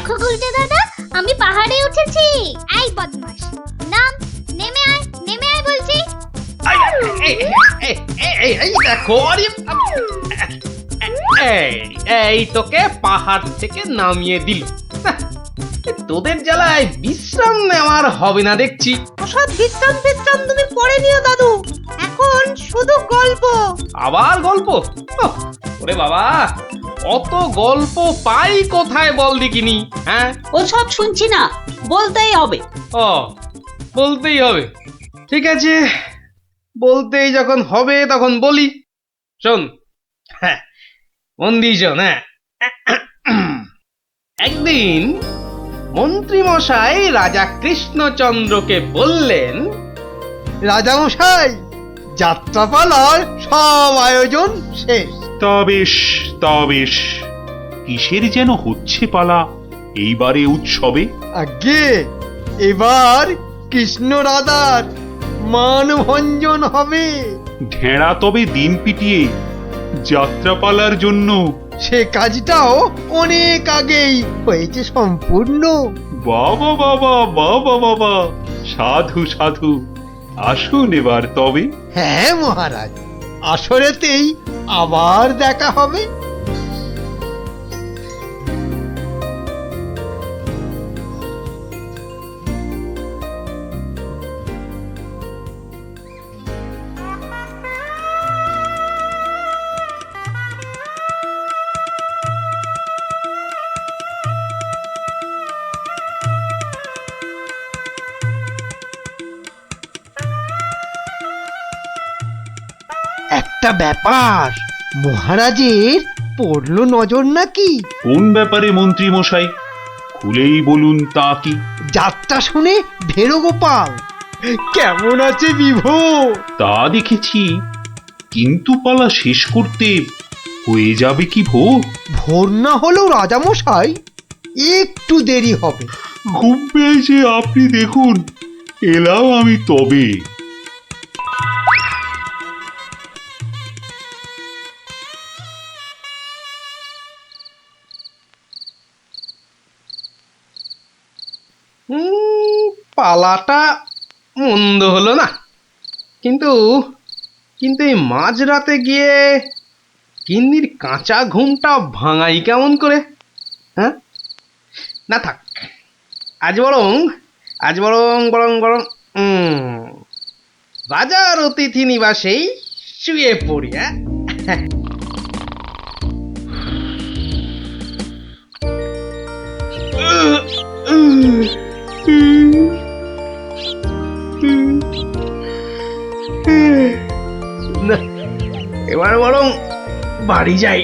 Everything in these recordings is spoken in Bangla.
দেখো গুলটে দাদা, আমি পাহাড়ে উঠেছি। এই বদমাশ, নাম, নেমে আয় বলছি। দেখো, এই তোকে পাহাড় থেকে নামিয়ে দিল। তোদের জ্বালায় বিশ্রাম নেওয়ার হবে না দেখছি। ওসব বিশ্রাম তুমি পরে নিও দাদু, এখন শুধু গল্প। আবার গল্প? ওরে বাবা, অত গল্প পাই কোথায় বল দেখিনি? হ্যাঁ, ওসব শুনছি না, বলতেই হবে। ও, বলতেই হবে। ঠিক আছে, বলতেই যখন হবে তখন বলি। শোন, হ্যাঁ, মন দিয়ে শোন। হ্যাঁ, একদিন মন্ত্রী মশাই রাজা কৃষ্ণচন্দ্রকে বললেন, রাজামশাই, যাত্রাপালার সব আয়োজন শেষ। তা বেশ, কিসের যেন হচ্ছে পালা এইবারে উৎসবে? আগে এবার কৃষ্ণ রাধার মানভঞ্জন হবে। ঢেঁড়া তবে দিন পিটিয়ে যাত্রাপালার জন্য? সে কাজটাও অনেক আগেই হয়েছে সম্পূর্ণ। বাবা বাবা বাবা বাবা, সাধু সাধু, আসুন এবার তবে। হ্যাঁ মহারাজ, আসরেতেই আবার দেখা হবে। একটা ব্যাপার, মহারাজের পড়লো নজর নাকি? কোন ব্যাপারে মন্ত্রী মশাই, খুলেই বলুন তা কি? যাত্রা শুনে ভেরো গোপাল কেমন আছে বিভোর? তা দেখেছি, কিন্তু পালা শেষ করতে হয়ে যাবে কি ভোর? ভোর না হলেও রাজামশাই একটু দেরি হবে। ঘুম পেয়েছে আপনি দেখুন, এলাম আমি তবে। পালাটা মন্দ হলো না, কিন্তু কিন্তু এই মাঝরাতে গিয়ে গিন্নির কাঁচা ঘুমটা ভাঙাই কেমন করে? হ্যাঁ, না থাক, আজ বরং বরং রাজার অতিথি নিবাসেই শুয়ে পড়ি। হ্যাঁ, না, এবার বরং বাড়ি যাই।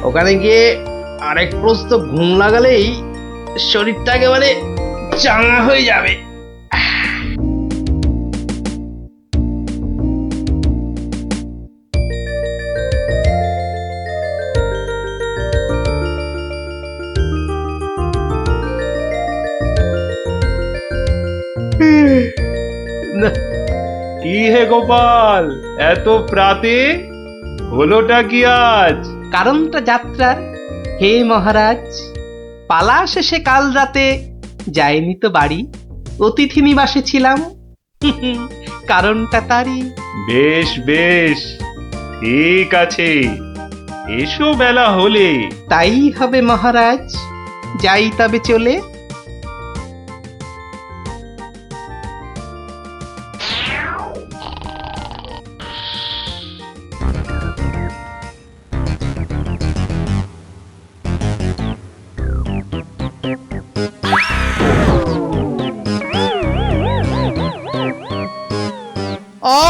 ওখানে গিয়ে আরেক প্রস্ত ঘুম লাগালেই শরীরটা একেবারে চাঙা হয়ে যাবে। না, কি হে গোপাল, এত প্রাতে হলোটা কি আজ? কারণটা যাত্রার, হে মহারাজ, পালা শেষে কাল রাতে যাইনি তো বাড়ি, অতিথি নিবাসে ছিলাম। কারণটা তারই। বেশ বেশ, ঠিক আছে, এসো বেলা হলে। তাই হবে মহারাজ, যাই তবে চলে।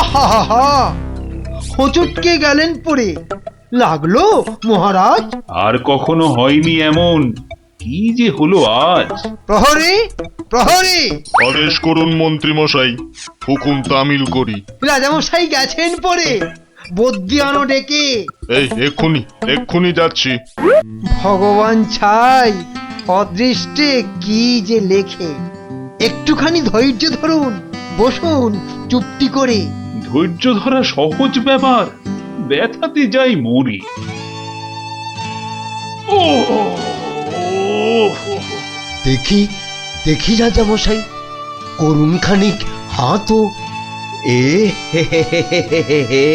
আহা, হোঁচটকে গেলেন পড়ে, লাগলো মহারাজ? আর কখনো হয়নি এমন, কি যে হলো আজ? প্রহরী, প্রহরী! আদেশ করুন মন্ত্রী মশাই, হুকুম তামিল করি। রাজামশাই গেছেন পড়ে, বদ্যি আনো ডেকে। এই এক্ষুনি যাচ্ছি। ভগবান ছাই, অদৃষ্টে কি যে লেখে। একটুখানি ধৈর্য ধরুন, বসুন চুপটি করে। ধৈর্য ধরা সহজ ব্যাপার, ব্যথাতে যাই মরি। ও দেখি দেখি রাজামশাই, করুন খানিক হাতও। এ হে হে হে হে হে হে হে,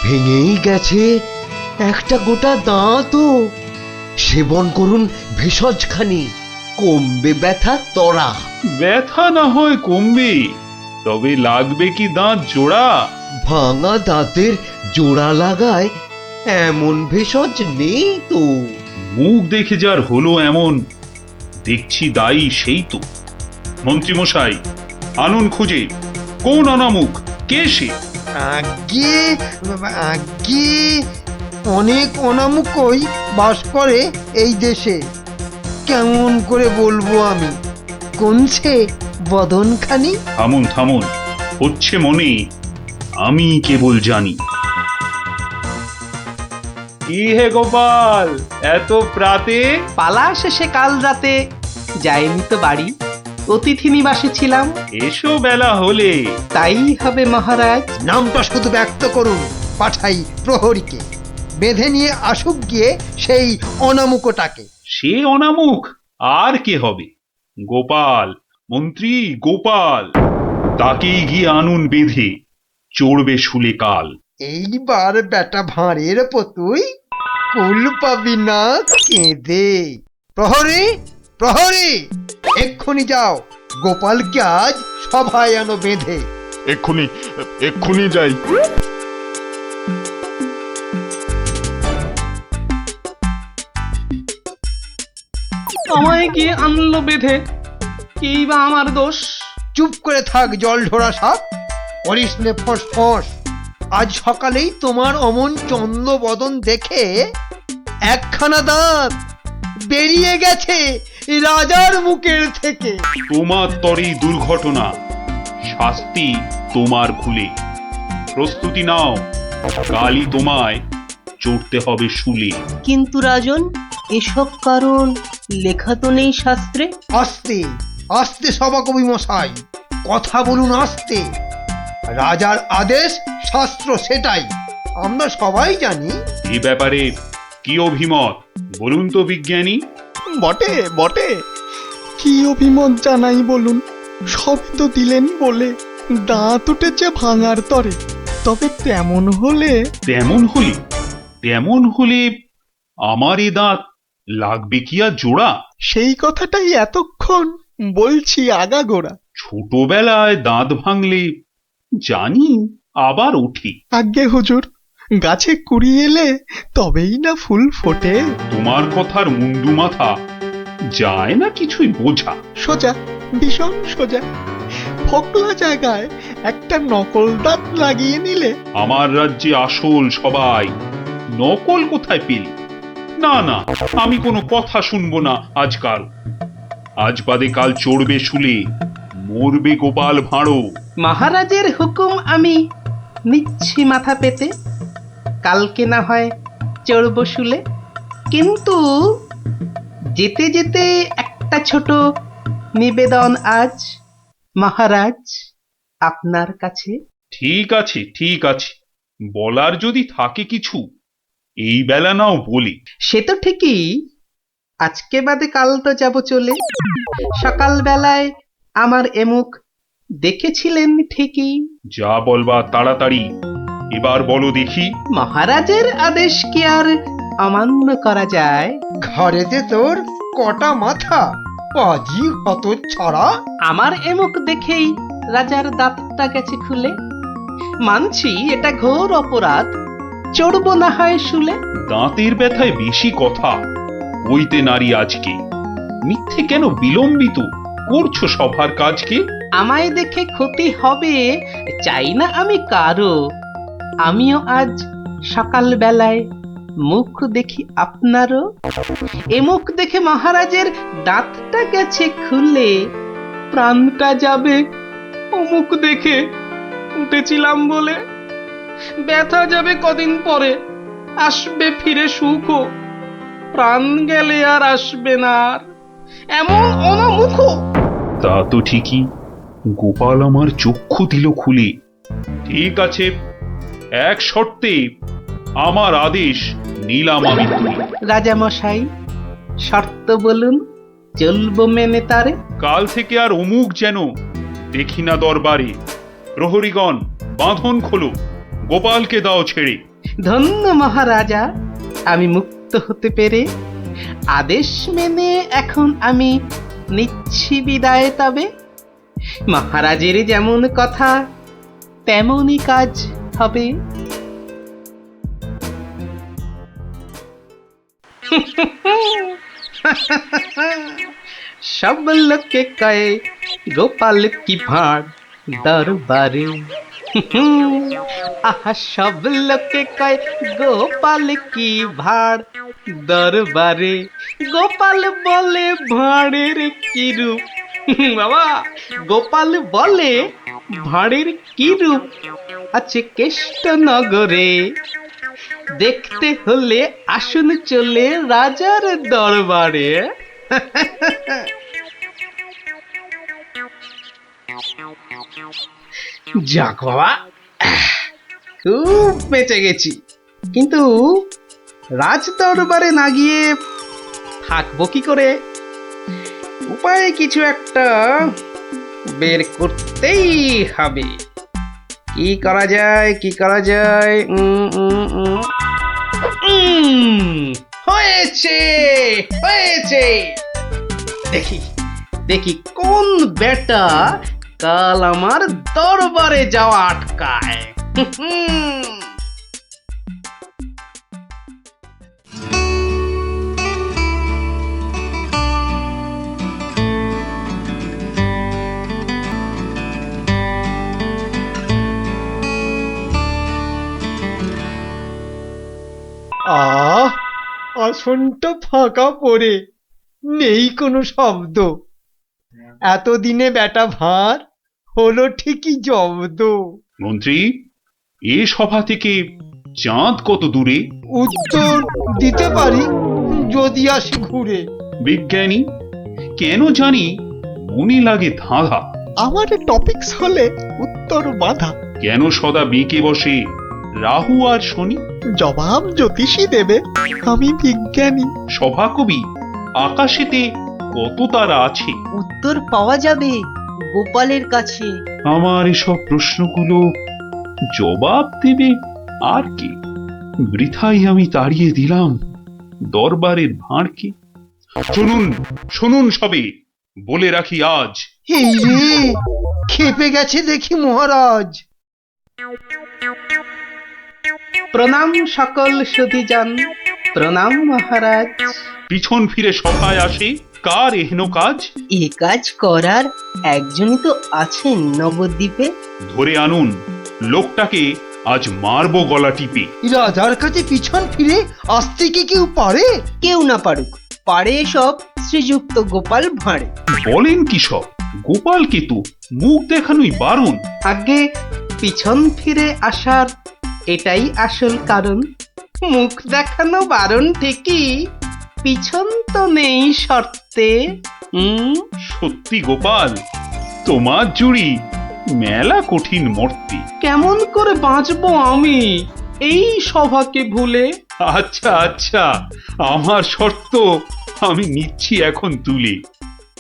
ভেঙেই গেছে একটা গোটা দাঁতও। সেবন করুন ভেষজ খানি, কমবে ব্যথা তরা। ব্যথা না হয় কমবে, তবে লাগবে কি দাঁত জোড়া? ভাঙা দাঁতের জোড়া লাগায় এমন ভেষজ নেই তো। মুখ দেখে যার হলো এমন, দেখছি দায়ী সেই তো। মন্ত্রীমশাই, আনুন খুঁজে, কোন অনামুখ, কে সে? আগে আগে অনেক অনামুকই বাস করে এই দেশে। কেমন করে বলবো আমি, কোনছে বদনখানি? থামুন থামুন, হচ্ছে মনে, আমি কেবল জানি। কি হে গোপাল, এত প্রাতে? পালা শেষে কাল রাতে যাইনি তো বাড়ি, অতিথি নিবাসে ছিলাম। এসো বেলা হলে। তাই হবে মহারাজ। নামটা শুধু ব্যক্ত করুন, পাঠাই প্রহরীকে, বেঁধে নিয়ে আসুক গিয়ে সেই অনামুকটাকে। সে অনামুখ আর কে হবে? গোপাল, মন্ত্রী গোপাল, তাকেই গিয়ে আনুন বেঁধে, চড়বে শুলে কাল। এইবার বেটা ভাঁড়ের পতুই কুল পাবি না কেঁদে। প্রহরী প্রহরী, এক্ষুনি যাও, গোপালকে আজ সভায় আনো বেঁধে। এক্ষুনি এক্ষুনি যাই। আমায় গিয়ে আনলো বেঁধে, কি বা আমার দোষ? চুপ করে থাক জল ঢোড়া সাপ, করিস নে ফস ফস। আজ সকালেই তোমার অমন চন্দ্র বদন দেখে একখানা দাঁত বেরিয়ে গেছে রাজার মুখের থেকে। তোমার তরেই দুর্ঘটনা, শাস্তি তোমার ভুলে। প্রস্তুতি নাও, কালই তোমায় চড়তে হবে শুলে। কিন্তু রাজন, এসব কারণ লেখা তো নেই শাস্ত্রে। আস্তে আস্তে সভাকবি মশাই, কথা বলুন আস্তে। রাজার আদেশ শাস্ত্র সেটাই আমরা সবাই জানি। এ ব্যাপারে কি অভিমত বলুন তো বিজ্ঞানী? বটে বটে, কি অভিমত জানাই বলুন? সবই তো দিলেন বলে, দাঁত উঠেছে ভাঙার তরে। তবে তেমন হলে তেমন হলে তেমন হলে আমার এ দাঁত লাগবে কি আর জোড়া? সেই কথাটাই এতক্ষণ বলছি আগাগোড়া। ছোটবেলায় দাঁত ভাঙলে জানি আবার উঠি। আজ্ঞে হুজুর, গাছে কুড়ি এলে তবেই না ফুল ফোটে। তোমার কথার মুন্ডু মাথা যায় না কিছুই বোঝা। সোজা, ভীষণ সোজা। ফকলা জায়গায় একটা নকল দাঁত লাগিয়ে নিলে। আমার রাজ্যে আসল সবাই, নকল কোথায় পেলি? না না, আমি কোনো কথা শুনবো না আজকাল। আজ বাদে কাল চড়বে শুলে, মরবে গোপাল ভাঁড়ো। মহারাজের হুকুম আমি নিচ্ছি মাথা পেতে, কালকে না হয় চড়ব শুলে। কিন্তু যেতে যেতে একটা ছোট নিবেদন আজ মহারাজ আপনার কাছে। ঠিক আছে ঠিক আছে, বলার যদি থাকে কিছু এই বেলা নাও বলি। সে তো ঠিকই, আজকে বাদে কাল তো যাব চলে। সকাল বেলায় আমার এমুখ দেখেছিলেন ঠিকই। যা বলবা তাড়াতাড়ি, এবার বলো দেখি। মহারাজের আদেশ কি আর অমান্য করা যায়? ঘরেতে তোর কটা মাথা, পাজি হত ছড়া। আমার এমুখ দেখেই রাজার দাঁতটা গেছে খুলে। মানছি এটা ঘোর অপরাধ, চড়বো না হয় শুলে। দাঁতের ব্যথায় বেশি কথা কইতে নারী আজকে। মিথ্যে কেন বিলম্বিত করছো সভার কাজকে? আমায় দেখে ক্ষতি হবে চাই না আমি কারো। আমিও আজ সকাল বেলায় মুখ দেখি আপনারও। এ মুখ দেখে মহারাজের দাঁতটা গেছে খুলে, প্রাণটা যাবে ও মুখ দেখে উঠেছিলাম বলে। ব্যথা যাবে কদিন পরে, আসবে ফিরে সুখ, প্রাণ গেলে আর আসবে না আর এমন অনামুখ। তা তো ঠিকই, গোপাল আমার চক্ষু দিল খুলে। ঠিক আছে, এক শর্তে আমার আদেশ নিলাম আমি তুলে। রাজা মশাই, শর্ত বলুন। চলবো মেনে তারে। কাল থেকে আর অমুক যেন দেখি না দরবারে। প্রহরীগণ বাঁধন খোলো, গোপালকে দাও ছেড়ে। ধন্য মহারাজা, আমি মুক্ত হতে পেরে। আদেশ মেনে এখন আমি নিচ্ছি বিদায়। তবে মহারাজের যেমন কথা তেমনই কাজ হবে। সব লোকে কয়ে গোপাল কি ভাঁড় দরবারে। আহা, সব লোকে কয় গোপাল কি ভাঁড় দরবারে। গোপাল বলে ভাঁড়ের কি রূপ। বাবা, গোপাল বলে ভাঁড়ের কি রূপ আছে কেষ্ট নগরে। দেখতে হলে আসুন চলে রাজার দরবারে। যাক বাবা, খুব বেঁচে গেছি। কিন্তু রাজ দরবারে না গিয়ে থাকবো কি করে? উপায় কিছু একটা বের করতেই হবে। কি করা যায়, কি করা যায়? হয়েছে, হয়েছে। দেখি দেখি কোন বেটা কাল আমার দরবারে যাওয়া আটকায়। আহ, আসনটা ফাঁকা পড়ে নেই কোনো শব্দ। এতদিনে বেটা ভাঁড় হলো ঠিকই জব্দ। মন্ত্রী, এ সভা থেকে চাঁদ কত দূরে? উত্তর দিতে পারি যদি আসি ঘুরে। বিজ্ঞানী, কেন জানি মনে লাগে ধাঁধা। আমার টপিকস হলে উত্তর বাঁধা। কেন সদা বেঁকে বসে রাহু আর শনি? জবাব জ্যোতিষী দেবে, আমি বিজ্ঞানী। সভাকবি, আকাশেতে কত তারা আছে? উত্তর পাওয়া যাবে গোপালের কাছে। আমার এসব প্রশ্নগুলো জবাব দেবে আর কে? বৃথাই আমি তাড়িয়ে দিলাম দরবারের ভাঁড়কে। শুনুন, শুনুন সবে, বলে রাখি আজ। এই রে, খেপে গেছে দেখি মহারাজ। প্রণাম সকল সুধীজন, প্রণাম মহারাজ। পিছন ফিরে সভায় আসে কার এহেন কাজ? এ কাজ করার একজনই তো আছেন নবদ্বীপে। ধরে আনুন লোকটাকে, আজ মারবো গলা টিপে। রাজার কাছে পিছন ফিরে আসতে কি কেউ পারে? কেউ না পারুক, পারে সব শ্রীযুক্ত গোপাল ভাঁড়ে। বলেন কি সব? গোপালকে তো মুখ দেখানোই বারণ। আগে পিছন ফিরে আসার এটাই আসল কারণ। মুখ দেখানো বারণ ঠিকই, পিছন তো নেই শর্তে। সত্যি গোপাল, তোমার জুড়ি মেলা কঠিন মর্তে। কেমন করে বাঁচবো আমি এই সভাকে ভুলে? আচ্ছা আচ্ছা, আমার শর্ত আমি নিচ্ছি এখন তুলে।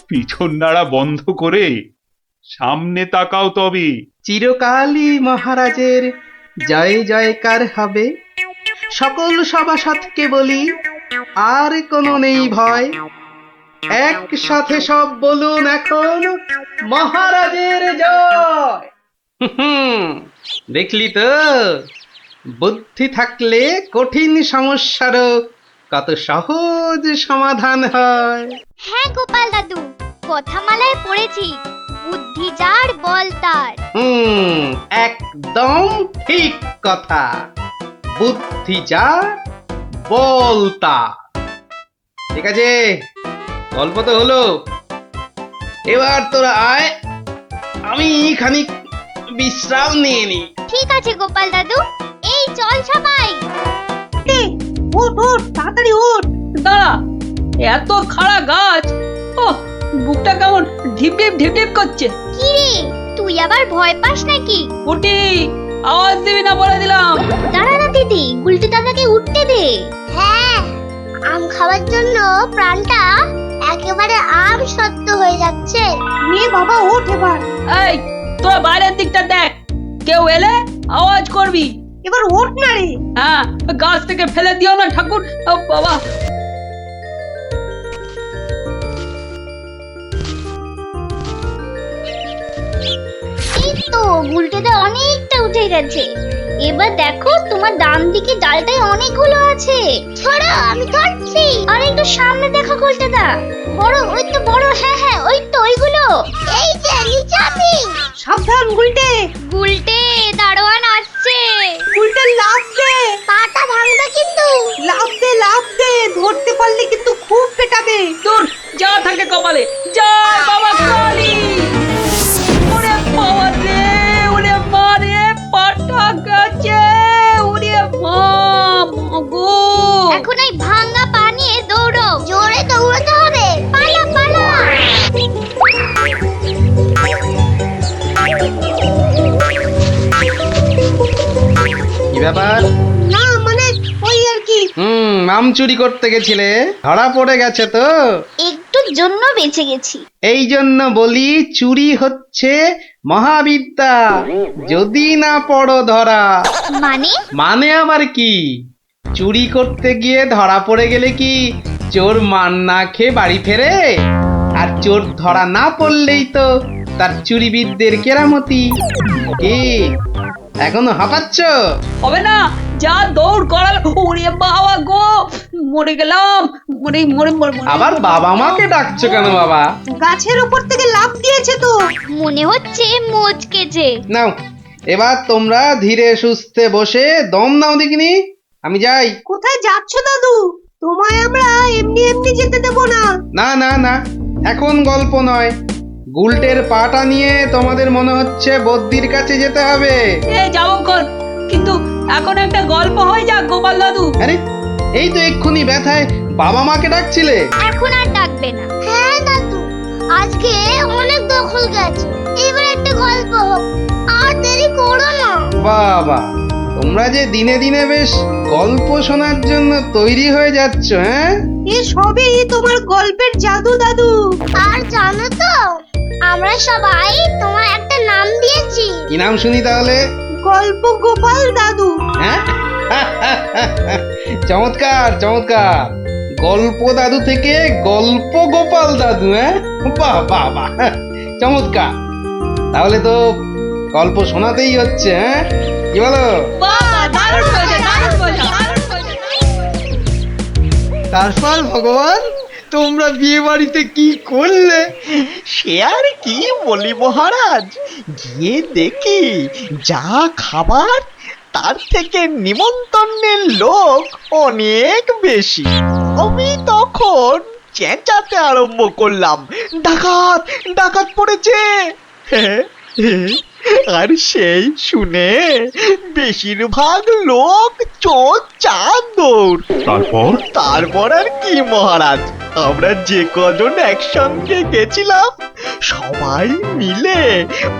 পিছন নাড়া বন্ধ করে সামনে তাকাও তবে। চিরকালই মহারাজের জয় জয়কার হবে। সকল সভাসদকে বলি, আর কোনো নেই ভয়। একসাথে সব বলুন এখন, মহারাজের জয়। দেখলি তো, বুদ্ধি থাকলে কঠিন সমস্যারও কত সহজ সমাধান হয়। হ্যাঁ গোপাল দাদু, কথামালায় পড়েছি, বুদ্ধি যার বল তার। একদম ঠিক কথা। বুদ্ধি যা, বল তা। ঠিক আছে, গল্প তো হলো, এবার তোরা আয়, আমি খানিক বিশ্রাম নিয়ে নি। ঠিক আছে গোপাল দাদু, এই চল সবাই। ওঠ ওঠ, তাড়াতাড়ি ওঠ। দাঁড়া, এত খাড়া গাছ, ও বুকটা কেমন ঢিপ ঢিপ ঢিপ ঢিপ করছে। কি রে, তুই আবার ভয় পাস নাকি? উঠি, আওয়াজ দিবি না বলে দিলাম। দাঁড়া না দিদি, উল্টে দাদাকে উঠতে দে। হ্যাঁ, আম খাওয়ার জন্য প্রাণটা একেবারে আম সত্য হয়ে যাচ্ছে। নে বাবা ওঠ এবার, এই তোরা বাইরের দিকটা দেখ, কেউ এলে আওয়াজ করবি। এবার ওঠ না রে। হ্যাঁ, গাছ থেকে ফেলে দিও না ঠাকুর। ও বাবা, এই তো গুলটেতে অনেকটা উঠে গেছে। এবার দেখো তোমার ডান দিকে ডালটায় অনেকগুলো আছে। ছড়া আমি ধরছি। আর একটু সামনে দেখো গুলটেদা, বড়, ওই তো বড়, হ্যাঁ হ্যাঁ ওই তো ওইগুলো। এই যে নিচে আমি। সাবধান গুলটে, গুলটে দারোয়ান আসছে। গুলটে লাফ দে, পাটা ভাঙবে কিন্তু। লাফ দে, লাফ দে, ধরতে পারলে কিন্তু খুব পেটাবে। দূর যা থাকে কপালে। জয় বাবা কালী। ওরে বাবা রে, ওরে মা রে, পাটা গেছে। ওরে মা, মাগো। এখন এই ভাঙা পা নিয়ে দৌড়ো। জোরে দৌড়াতে হবে। পালা পালা। কি ব্যাপার? না মানে ওই আর কি। আম চুরি করতে গেছিলে, ধরা পড়ে গেছে তো? একটুর জন্য বেঁচে গেছি। এই জন্য বলি চুরি হচ্ছে মহাবিদ্যা, যদি না পড়ো ধরা। মানে মানে আবার কি? চুরি করতে গিয়ে ধরা পড়ে গেলে কি চোর মান না খেয়ে বাড়ি ফেরে? আর চোর ধরা না পড়লেই তো তার চুরিবিদদের কেরামতি। কি এখনো হাঁপাচ্ছ? হবে না, যা দৌড় করাল। ওরে বাবা গো, মরে গেলাম। মরে মরে মরে মরে। আবার বাবা মাকে ডাকছো কেন বাবা? গাছের উপর থেকে লাফ দিয়েছে তো। মনে হচ্ছে মোচকেছে। নাও এবার তোমরা ধীরে সুস্থে বসে দম নাও দেখিনি। আমি যাই। কোথায় যাচ্ছ দাদু? তোমায় আমরা এমনি এমনি যেতে দেব না। না না না, এখন গল্প নয়। গুলটের পাটা নিয়ে তোমাদের মনে হচ্ছে বদ্যির কাছে যেতে হবে। এই যাবক্ষণ, কিন্তু এখন একটা গল্প হয়ে যাক গোপাল দাদু। আরে এই তো এক্ষুনি ব্যথায় বাবা মাকে ডাকছিলে। এখন আর ডাকবে না। হ্যাঁ দাদু, আজকে অনেক দখল গেছে। এবার একটা গল্প হোক, আর দেরি করো না। বাবা, তোমরা যে দিনে দিনে বেশ গল্প শোনার জন্য তৈরি হয়ে যাচ্ছ। হ্যাঁ, এ সবই তোমার গল্পের জাদু দাদু। আর জানো তো, আমরা সবাই তোমার একটা নাম দিয়েছি। কি নাম শুনি তাহলে? গল্প গোপাল দাদু। হ্যাঁ চমৎকার চমৎকার। গল্প দাদু থেকে গল্প গোপাল দাদু। হ্যাঁ, বাহ বাহ বাহ, চমৎকার। তাহলে তো গল্প শোনাতেই হচ্ছে। হ্যাঁ, কি বলো? বাহ, দারুণ হয়েছে, দারুণ হয়েছে, দারুণ হয়েছে। তারপর ভগবান তোমরা বিয়ে বাড়িতে কি করলে? সে আর কি বলি মহারাজ, গিয়ে দেখি যা খাবার তার থেকে নিমন্ত্রণের লোক অনেক বেশি। আমি তখন চেঁচাতে আরম্ভ করলাম, ডাকাত ডাকাত পড়েছে। আর সেই শুনে বেশিরভাগ লোক চোর চাঁদর। তারপর আর কি মহারাজ, আমরা যে কজন একসঙ্গে গেছিলাম সবাই মিলে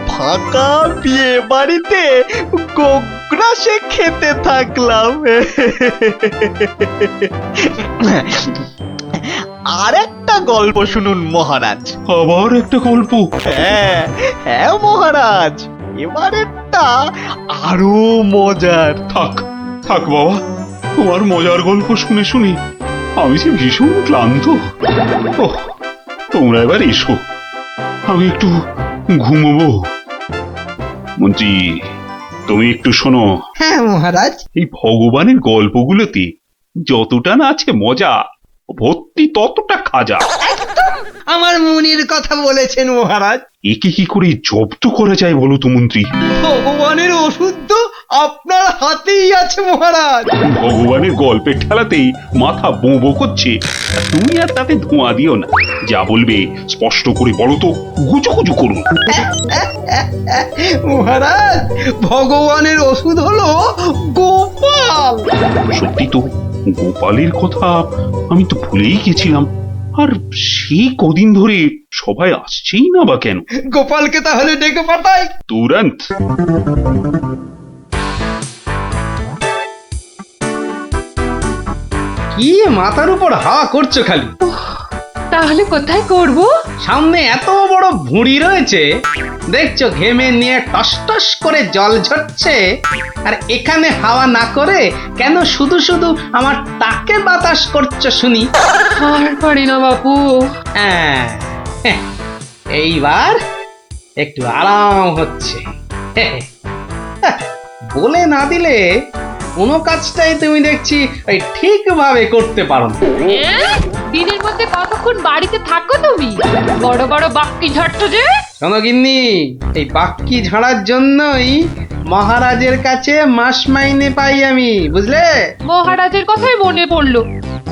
ফাঁকা বিয়ে বাড়িতে গোগ্রাসে খেতে থাকলাম। আর একটা গল্প শুনুন মহারাজ। আবার একটা গল্প? হ্যাঁ হ্যাঁ মহারাজ, এবারেরটা আরো মজার। থাক থাক বাবা, তোমার মজার গল্প শুনে শুনে আমি যে ভীষণ ক্লান্ত। ওহ, তোমরা এবার এসো, আমি একটু ঘুমোবো। মন্ত্রী, তুমি একটু শোনো। হ্যাঁ মহারাজ। এই ভগবানের গল্পগুলোতে যতটা না আছে মজা, ভর্তি ততটা খাজা। আমার মনির কথা বলেছেন মহারাজ। একে কি করে জব্দ করা যায় বলো তো মন্ত্রী? ভগবানের ওষুধ তো আপনার হাতেই আছে মহারাজ। ভগবানের গল্পের ঠেলাতেই মাথা বোঁ করছে, আর তুমি আর তাতে ধোঁয়া দিও না। যা বলবে স্পষ্ট করে বলো তো, গুজুগুজু করুন। মহারাজ, ভগবানের ওষুধ হলো গোপাল। সত্যি তো, গোপালের কথা আমি তো ভুলেই গেছিলাম। আর সেই কদিন ধরে সবাই আসছেই না বা কেন? গোপালকে তাহলে ডেকে পাঠাই। তুরন্ত। কি মাথার উপর হাওয়া করছো খালি? তাহলে কোথায় করব? সামনে এত বড় ভুঁড়ি রয়েছে, দেখছো ঘেমে নিয়ে টস টস করে জল ঝরছে, আর এখানে হাওয়া না করে কেন শুধু শুধু আমার তাকে বাতাস করছো শুনি? আর পারি না বাপু। হ্যাঁ, এইবার একটু আরাম হচ্ছে। বলে না দিলে কোনো কাজটাই তুমি দেখছি ওই ঠিকভাবে করতে পারো না। দিনের মধ্যে কতক্ষণ বাড়িতে থাকো তুমি? বড় বড় বাক্কি ঝাড়ছো যে। শোনো গিন্নি, এই বাক্কি ঝাড়ার জন্যই মহারাজের কাছে মাস মাইনে পাই আমি, বুঝলে? মহারাজের কথাই মনে পড়লো।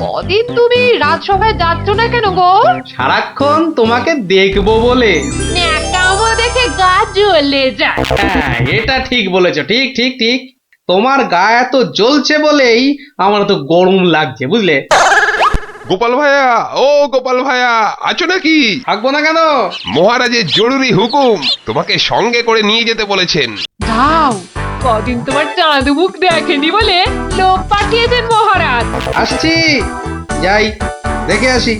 কদিন তুমি রাজসভায় যাচ্ছ না কেন গো? সারাক্ষণ তোমাকে দেখবো বলে। ন্যাকামো দেখে গা জ্বলে যায়। হ্যাঁ, এটা ঠিক বলেছো, ঠিক ঠিক ঠিক। তোমার গা এত জ্বলছে বলেই আমার তো গরম লাগছে, বুঝলে? গোপাল ভাইয়া, ও গোপাল ভাইয়া, আছো নাকি? থাকবো না কেন? মহারাজের জরুরি হুকুম, তোমাকে সঙ্গে করে নিয়ে যেতে বলেছেন। যাও, কদিন তোমার চাঁদ মুখ দেখেনি বলে লোক পাঠিয়েছেন মহারাজ। আসছি, যাই দেখে আসি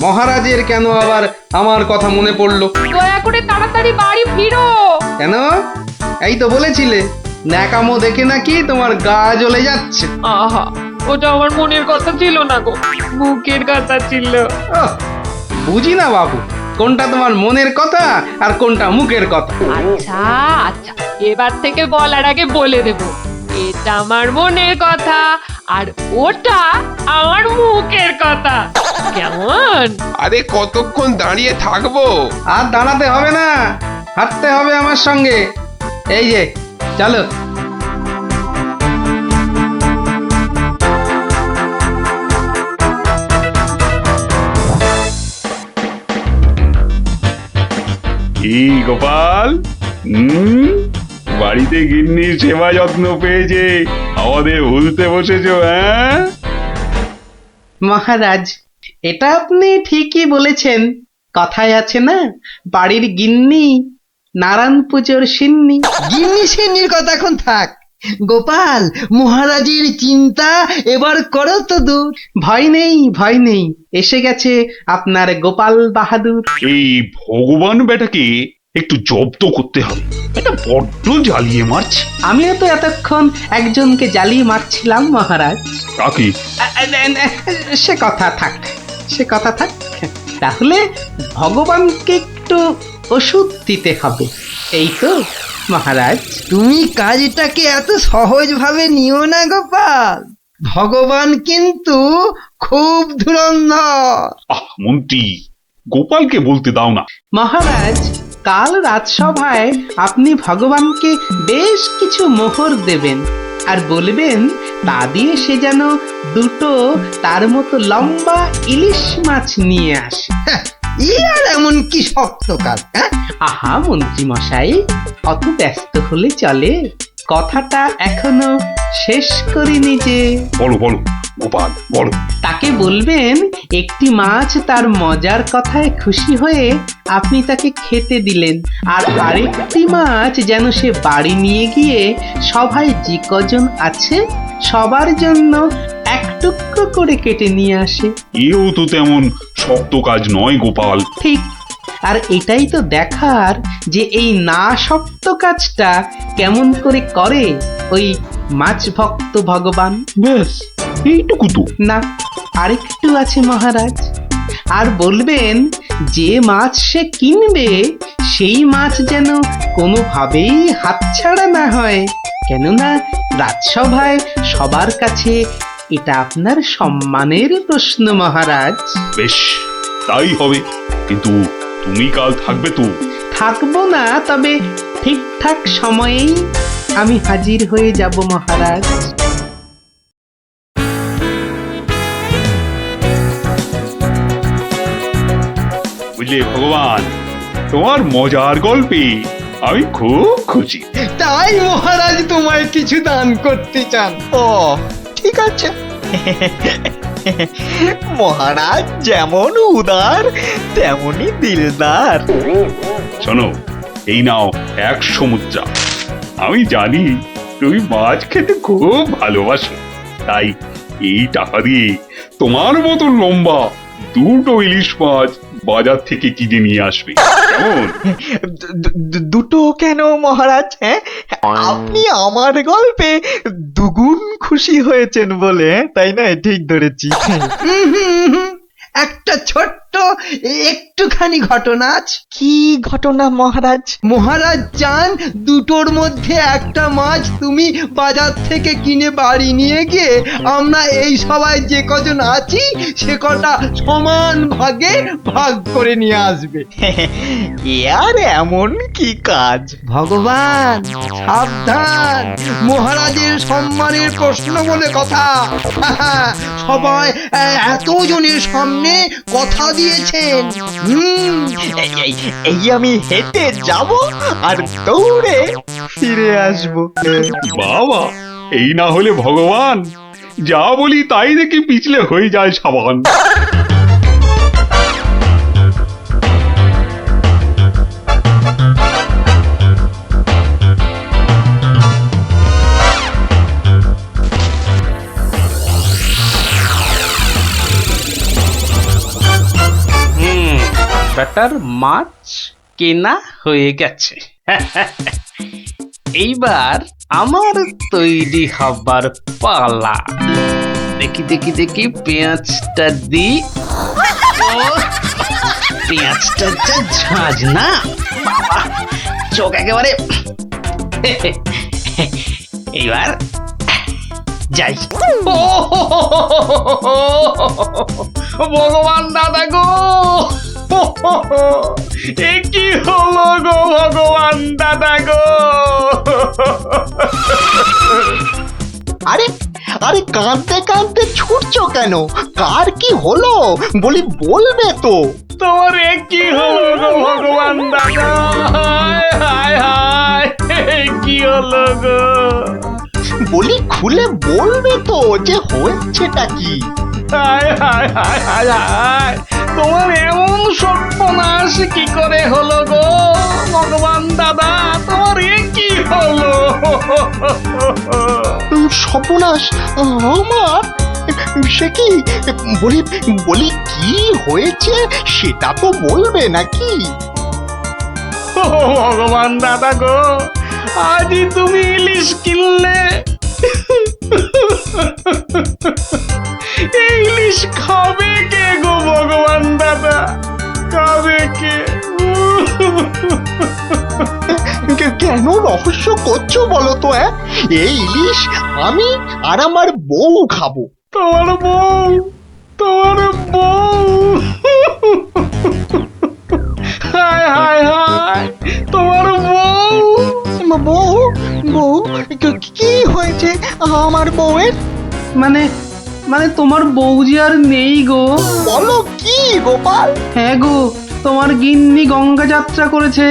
মহারাজের কেন আবার আমার কথা মনে পড়লো। দয়া করে তাড়াতাড়ি বাড়ি ফিরো। কেন? এই তো বলেছিলে ন্যাকামো দেখে নাকি তোমার গা জ্বলে যাচ্ছে। আহা, ওটা আমার মনের কথা ছিল না গো, মুখের কথা ছিল। ওহ, বুঝি না বাবু, কোনটা তোমার মনের কথা আর কোনটা মুখের কথা। আচ্ছা আচ্ছা, এবার থেকে বলার আগে বলে দেব, এটা আমার মনের কথা আর ওটা আমার মুখের কথা। কেমন? আরে কতক্ষণ দাঁড়িয়ে থাকবো? আর দাঁড়াতে হবে না, হাঁটতে হবে আমার সঙ্গে। এই যে চলো। কি গোপাল, বাড়িতে গিন্নির সেবা যত্ন পেয়েছে আমাদের ভুলতে বসেছো? হ্যাঁ মহারাজ, এটা আপনি ঠিকই বলেছেন। কথায় আছে না, বাড়ির গিন্নি নারায়ণ পুজোর সিন্নি। গিন্নি সিন্নির কথা এখন থাক। গোপাল, মহারাজের চিন্তা এবার করো তো দূর। ভয় নেই, ভয় নেই, এসে গেছে আপনার গোপাল বাহাদুর। এই ভগবান বেটাকে একটু জব্দ করতে হবে, এটা বড্ড জ্বালিয়ে মারছে। আমিও তো এতক্ষণ একজনকে জ্বালিয়ে মারছিলাম মহারাজ। কাকে? সে কথা থাক, সে কথা থাক। তাহলে ভগবানকে একটু ওষুধ দিতে হবে, এই তো মহারাজ। তুমি কাজটাকে এত সহজভাবে নিও না গোপাল, ভগবান কিন্তু খুব ধুরন্ধর। মন্ত্রী, গোপালকে বলতে দাও না। মহারাজ, কাল রাজসভায় আপনি ভগবানকে বেশ কিছু মোহর দেবেন আর বলবেন তা দিয়ে সে যেন দুটো তার মতো লম্বা ইলিশ মাছ নিয়ে আসে। আর এমন কি শক্ত কাজ? আহা মন্ত্রী মশাই, অত ব্যস্ত হলে চলে? কথাটা এখনো শেষ করিনি যে। বলো বলো গোপাল, বলো। তাকে বলবেন একটি মাছ তার মজার কথায় খুশি হয়ে আপনি তাকে খেতে দিলেন, আর আরেকটি মাছ যেন সে বাড়ি নিয়ে গিয়ে সবাই যে কজন আছে সবার জন্য এক টুকরো করে কেটে নিয়ে আসে। এও তো তেমন শক্ত কাজ নয় গোপাল। ঠিক, আর এটাই তো দেখার যে এই না শক্ত কাজটা কেমন করে করে ওই মাছ ভক্ত ভগবান। ব্যাস এইটুকু তো? না, আরেকটু আছে মহারাজ। আর বলবেন যে মাছ সে কিনবে সেই মাছ যেন কোনোভাবেই হাতছাড়া না হয়, কেননা রাজসভায় সবার কাছে এটা আপনার সম্মানের প্রশ্ন মহারাজ। বেশ, তাই হবে, কিন্তু তুমি কাল থাকবে তো? থাকবো না, তবে ঠিকঠাক সময়েই আমি হাজির হয়ে যাব মহারাজ। বুঝলে ভগবান, তোমার মজার গল্পে আমি খুব খুশি। তাই মহারাজ তোমায় কিছু দান করতে চান? ও ঠিক আছে। মহারাজ যেমন উদার তেমনি দিলদার। শোনো, এই নাও 100 মুদ্রা। আমি জানি তুমি মাছ খেতে খুব ভালোবাসো, তাই এই টাকা দিয়ে তোমার মতো লম্বা দুটো ইলিশ মাছ বাজার থেকে কিনে নিয়ে আসবে কেমন? দুটো কেন মহারাজ? হ্যাঁ, আপনি আমার গল্পে দুগুণ খুশি হয়েছেন বলে, তাই না? ঠিক ধরেছি। একটা ছোট্ট একটুখানি ঘটনা আছে। কি ঘটনা মহারাজ? মহারাজ চান দুটোর মধ্যে একটা মাছ তুমি বাজার থেকে কিনে বাড়ি নিয়ে গিয়ে আমরা এই সবাই যে কজন আছি সে কটা সমান ভাগে ভাগ করে নিয়ে আসবে। এ আর এমন কি কাজ? ভগবান সাবধান, মহারাজের সম্মানের প্রশ্ন বলে কথা। সবাই এতজনের সামনে কথা দিয়েছেন। এই আমি হেঁটে যাব আর দৌড়ে ফিরে আসব। বাবা, এই না হলে ভগবান, যা বলি তাই দেখি পিছলে হয়ে যায় সাবান। ব্যাটার মাছ কেনা হয়ে গেছে। এইবার আমার তৈরি হবার পালা। দেখি দেখি দেখি পেঁয়াজটা দি। পেঁয়াজটা যা ঝাঁজ না, বাবা চোখ একেবারে। এইবার যাই। ভগবান দাদা গো, এ কি হলো গো ভগবান দাদা গো। আরে আরে, কাঁদতে কাঁদতে ছুটছো কেন? কার কি হলো বলি, বলবে তো? তোমার এ কি হলো গো ভগবান দাদা? হায় হায় হায়, কি হলো গো? বলি খুলে বলবে তো যে হয়েছেটা কি? হায় হায় হায় হায় হায়, তোমার এমন সর্বনাশ কি করে হলো গো ভগবান দাদা? তোমার এ কি হলো? সর্বনাশ আমার? সে কি? বলি বলি কি হয়েছে সেটা তো বলবে নাকি? ও ভগবান দাদা গো, আজই তুমি ইলিশ কিনলে। এই ইলিশ খাবে কে গো ভগবান দাদা? খাবে কে? কেন রহস্য করছো বলো তো? এই ইলিশ আমি আর আমার বউ খাবো। তোমার বউ? তোমার বউ? হায় হায় হায়, তোমার বউ? বউ? বউ? কি হয়েছে আমার বউয়ের? মানে মানে তোমার বউ যে আর নেই গো। বলো কি গোপাল? হ্যাঁ গো, তোমার গিন্নি গঙ্গা যাত্রা করেছে,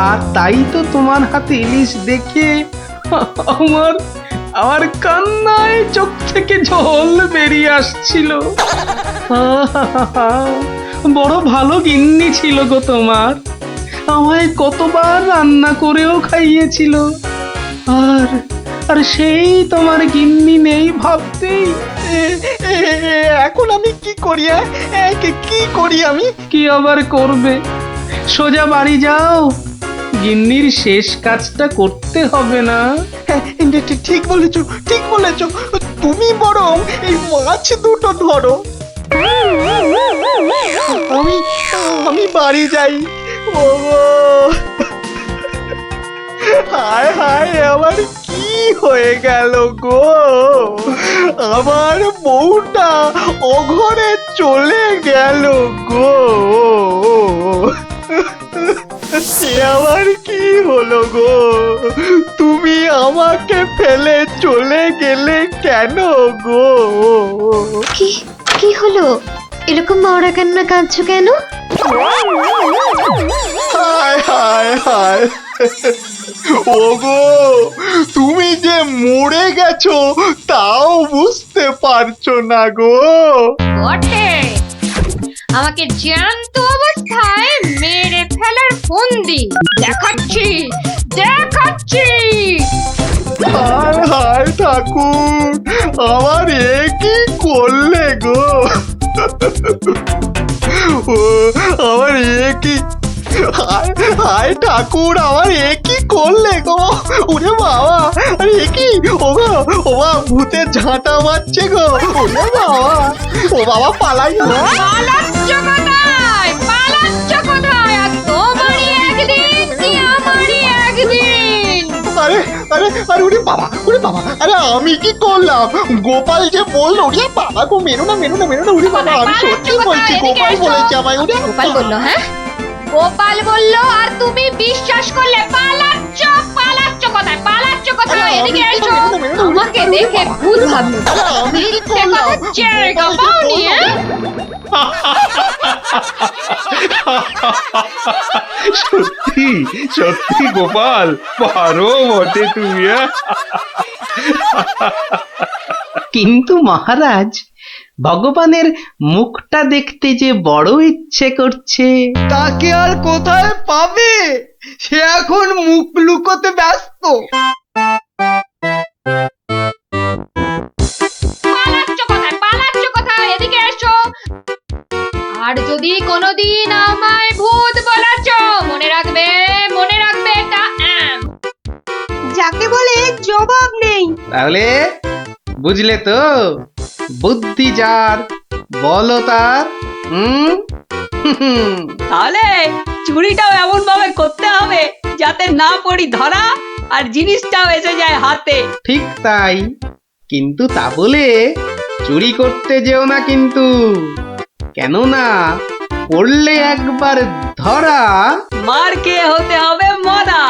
আর তাই তো তোমার হাতে ইলিশ দেখে আমার আমার কান্নায় চোখ থেকে জল বেরিয়ে আসছিল। বড় ভালো গিন্নি ছিল গো তোমার, আমায় কতবার রান্না করেও খাইয়েছিল। আর আর সেই তোমার গিন্নি নেই ভাবতেই এখন আমি কি করি? কি করি আমি? কি আবার করবে, সোজা বাড়ি যাও, গিন্নির শেষ কাজটা করতে হবে না? ঠিক বলেছো, ঠিক বলেছো। তুমি বরং এই মাছ দুটো ধরো, আমি বাড়ি যাই। ওগো, হায় হায়, আমার কি হয়ে গেল গো? আমার বউটা অঘরে চলে গেল গো। সে আবার কি হলো গো? তুমি আমাকে ফেলে চলে গেলে কেন গো? কি কি হলো? এরকম মরা কান্না কাঁদছো কেন? হায় হায় হায়, ওগো, তুমি যে মরে গেছো তাও বুঝতে পারছো না গো। বটে, আমাকে জ্যান্ত অবস্থায় মেরে ফেলার ফন্দি দেখাচ্ছি দেখাচ্ছি। হায় হায় ঠাকুর, আমার এ কি করলে গো? ও আমার এ কি হায় হায় ঠাকুর, আমার এ কি করলে গো? ওরে বাবা, আরে এ কি? ও গো, ও বাবা, ভূতের ঝাঁটা মারছে গো। ওরে বাবা, ও বাবা পালাই গো। পালাচ্ছ কোথায়? পালাচ্ছ কোথায়? আর তোমারই একদিন কি আমারই একদিন? আরে আরে আরে ওরে বাবা, ওরে বাবা, আরে আমি কি করলাম? গোপাল যে বললো, ওরে বাবা গো, মেরো না মেরো না মেরো না, ওরে বাবা, আমি সত্যি বলছি, গোপাল বলেছে আমায়। ওরে গোপাল বললো, হ্যাঁ? গোপাল বললো আর তুমি বিশ্বাস করলে? পালাচ্ছ, পালাচ্ছ কোথায়? পালাচ্ছ কোথায়? এদিকে এসো। আমাকে দেখে ভূত ভাবলো। আরে আমি কি মিথ্যে করলাম? কথা জায়গা পাওনি, হ্যাঁ? সত্যি সত্যি গোপাল, পারো বটে তুমি। কিন্তু মহারাজ, ভগবানের মুখটা দেখতে যে বড় ইচ্ছে করছে। তাকে আর কোথায় পাবে? সে এখন মুখ লুকোতে ব্যস্ত। পালাচ্ছ কোথায়? পালাচ্ছ কোথায়? এদিকে এসো। আর যদি কোনোদিন আমায় ভূত বলেছ, মনে রাখবে, মনে রাখবে এটা। যাকে বলে জবাব নেই। তাহলে বুঝলে তো, বুদ্ধি যার বলো তার। হুম তাহলে চুরিটাও এমন ভাবে করতে হবে যাতে না পড়ি ধরা আর জিনিসটাও এসে যায় হাতে। ঠিক তাই, কিন্তু তা বলে চুরি করতে যেও না কিন্তু, কেননা পড়লে একবার ধরা। মার খেয়ে হতে হবে মরা।